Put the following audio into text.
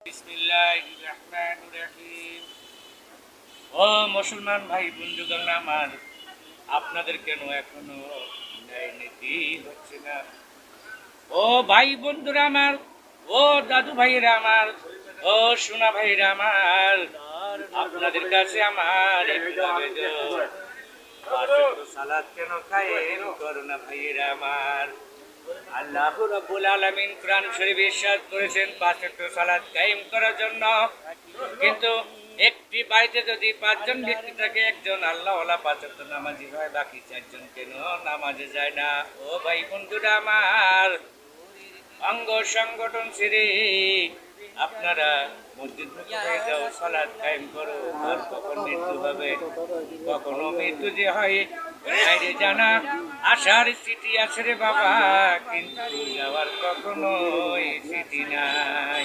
বিসমিল্লাহির রহমানির রহিম। ও মুসলমান ভাই বন্ধুগণ আমার, আপনাদের কেন এখনো ন্যায় নীতি হচ্ছে না? ও ভাই বন্ধুরা আমার, ও দাদু ভাইরা আমার, ও সোনা ভাইরা আমার, আপনাদের কাছে আমার একটু আবেদন, পাঁচ ওয়াক্ত সালাত কেন কায়েম করো না ভাইরা আমার? আল্লাহ রাব্বুল আলামিন কোরআন শরীফে ইরশাদ করেছেন পাঁচ ওয়াক্ত সালাত কায়েম করার জন্য। কিন্তু একটি বাড়িতে যদি পাঁচজন ব্যক্তি থাকে, একজন আল্লাহওয়ালা পাঁচ ওয়াক্ত নামাজি হয়, বাকি চারজন কেন নামাজে যায় না? ও ভাই বন্ধুরা আমার, অঙ্গ সংগঠন ছেড়ে আপনারা মসজিদ মুখী হয়ে যাও, সালাত কায়েম করো। আর কখন মৃত্যু হবে, কখনো মৃত্যু যে হয় বাইরে জানা আসার স্মৃতি আছে রে বাবা, কিন্তু যাওয়ার কখনোই স্মৃতি নাই।